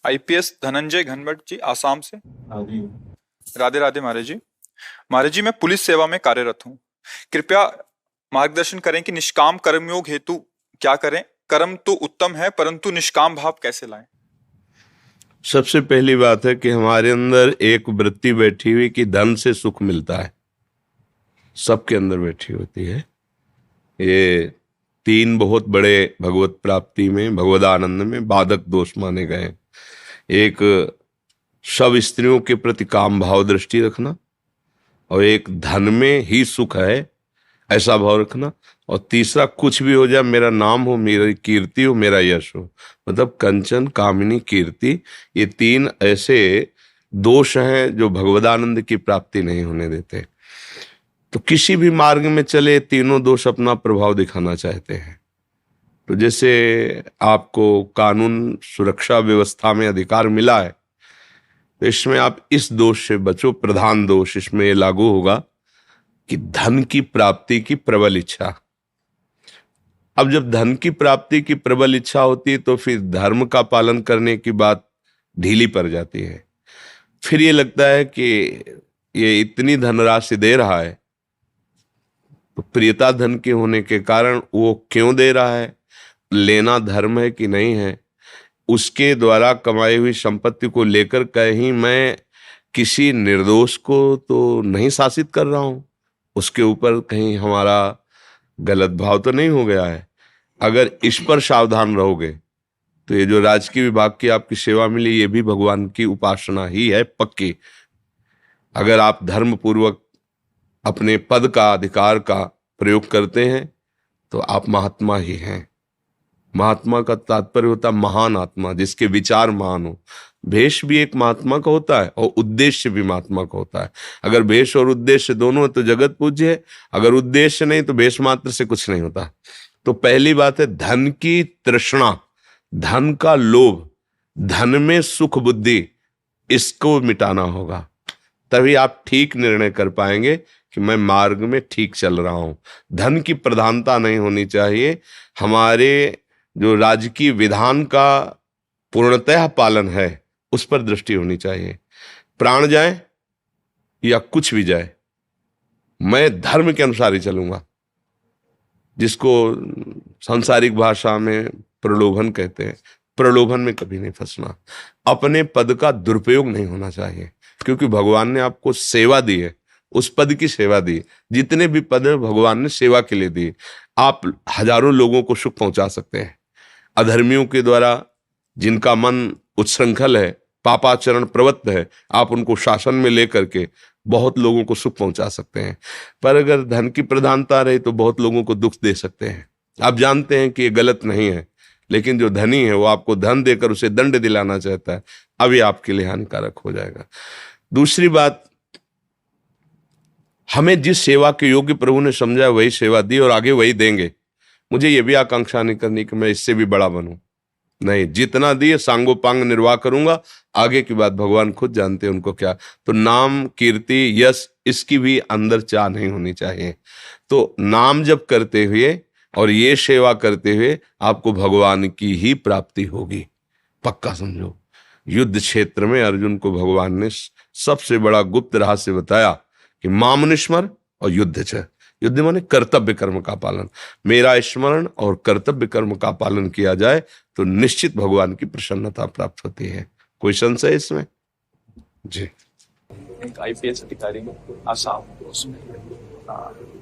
IPS Dhananjay Ghanwat जी, आसाम से। हाँ जी। राधे राधे महाराज जी। महाराज जी, मैं पुलिस सेवा में कार्यरत हूँ। कृपया मार्गदर्शन करें कि निष्काम कर्मयोग हेतु क्या करें। कर्म तो उत्तम है, परंतु निष्काम भाव कैसे लाएं। सबसे पहली बात है कि हमारे अंदर एक वृत्ति बैठी हुई कि धन से सुख मिलता है, सबके अंदर बैठी होती है। ये तीन बहुत बड़े भगवत प्राप्ति में, भगवद आनंद में बाधक दोष माने गए हैं। एक, सब स्त्रियों के प्रति काम भाव दृष्टि रखना, और एक धन में ही सुख है ऐसा भाव रखना, और तीसरा कुछ भी हो जाए मेरा नाम हो, मेरी कीर्ति हो, मेरा यश हो। मतलब कंचन कामिनी कीर्ति, ये तीन ऐसे दोष हैं जो भगवदानंद की प्राप्ति नहीं होने देते। तो किसी भी मार्ग में चले, तीनों दोष अपना प्रभाव दिखाना चाहते हैं। तो जैसे आपको कानून सुरक्षा व्यवस्था में अधिकार मिला है, तो इसमें आप इस दोष से बचो। प्रधान दोष इसमें ये लागू होगा कि धन की प्राप्ति की प्रबल इच्छा। अब जब धन की प्राप्ति की प्रबल इच्छा होती है तो फिर धर्म का पालन करने की बात ढीली पड़ जाती है। फिर ये लगता है कि ये इतनी धनराशि दे रहा है तो प्रियता धन के होने के कारण वो क्यों दे रहा है, लेना धर्म है कि नहीं है, उसके द्वारा कमाई हुई संपत्ति को लेकर कहीं मैं किसी निर्दोष को तो नहीं शासित कर रहा हूं, उसके ऊपर कहीं हमारा गलत भाव तो नहीं हो गया है। अगर इस पर सावधान रहोगे तो ये जो राजकीय विभाग की आपकी सेवा मिली, ये भी भगवान की उपासना ही है पक्की। अगर आप धर्म पूर्वक अपने पद का, अधिकार का प्रयोग करते हैं तो आप महात्मा ही हैं। महात्मा का तात्पर्य होता है महान आत्मा, जिसके विचार महान हो। भेष भी एक महात्मा का होता है और उद्देश्य भी महात्मा का होता है। अगर भेष और उद्देश्य दोनों है तो जगत पूज्य है, अगर उद्देश्य नहीं तो भेष मात्र से कुछ नहीं होता। तो पहली बात है धन की तृष्णा, धन का लोभ, धन में सुख बुद्धि, इसको मिटाना होगा। तभी आप ठीक निर्णय कर पाएंगे कि मैं मार्ग में ठीक चल रहा हूं। धन की प्रधानता नहीं होनी चाहिए। हमारे जो राजकीय विधान का पूर्णतः पालन है उस पर दृष्टि होनी चाहिए। प्राण जाए या कुछ भी जाए, मैं धर्म के अनुसार ही चलूंगा, जिसको सांसारिक भाषा में प्रलोभन कहते हैं। प्रलोभन में कभी नहीं फंसना। अपने पद का दुरुपयोग नहीं होना चाहिए, क्योंकि भगवान ने आपको सेवा दी है, उस पद की सेवा दी। जितने भी पद भगवान ने सेवा के लिए दी, आप हजारों लोगों को सुख पहुंचा सकते हैं। अधर्मियों के द्वारा जिनका मन उच्छृंखल है, पापाचरण प्रवृत्त है, आप उनको शासन में लेकर के बहुत लोगों को सुख पहुंचा सकते हैं। पर अगर धन की प्रधानता रही तो बहुत लोगों को दुख दे सकते हैं। आप जानते हैं कि ये गलत नहीं है, लेकिन जो धनी है वो आपको धन देकर उसे दंड दिलाना चाहता है, अब ये आपके लिए हानिकारक हो जाएगा। दूसरी बात, हमें जिस सेवा के योग्य प्रभु ने समझा वही सेवा दी और आगे वही देंगे। मुझे ये भी आकांक्षा नहीं करनी कि मैं इससे भी बड़ा बनूं, नहीं, जितना दिए सांगोपांग निर्वाह करूंगा। आगे की बात भगवान खुद जानते हैं उनको क्या। तो नाम, कीर्ति, यश, इसकी भी अंदर चाह नहीं होनी चाहिए। तो नाम जप करते हुए और ये सेवा करते हुए आपको भगवान की ही प्राप्ति होगी, पक्का समझो। युद्ध क्षेत्र में अर्जुन को भगवान ने सबसे बड़ा गुप्त रहस्य बताया कि माम स्मर और युद्ध छ। युद्ध माने कर्तव्य कर्म का पालन। मेरा स्मरण और कर्तव्य कर्म का पालन किया जाए तो निश्चित भगवान की प्रसन्नता प्राप्त होती है। कोई संशय इसमें? जी। एक आईपीएस अधिकारी आसाम, उसमें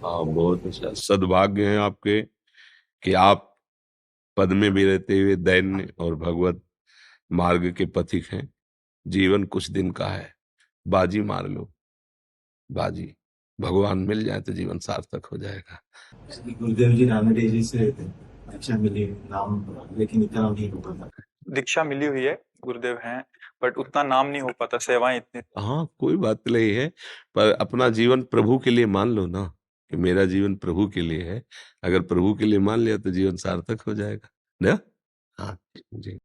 बहुत अच्छा सद्भाग्य है आपके कि आप पद में भी रहते हुए दैन्य और भगवत मार्ग के पथिक हैं। जीवन कुछ दिन का है, बाजी मार लो, बाजी। भगवान मिल जाए तो जीवन सार्थक हो जाएगा। गुरुदेव जी रानडे जी से दीक्षा मिली, नाम लेकिन इतना नहीं हो पाता। दीक्षा मिली हुई है, गुरुदेव हैं, बट उतना नाम नहीं हो पाता, सेवाएं इतनी। हाँ, कोई बात नहीं है, पर अपना जीवन प्रभु के लिए मान लो ना, कि मेरा जीवन प्रभु के लिए है। अगर प्रभु के लिए मान लिया तो जीवन सार्थक हो जाएगा ना। हाँ जी।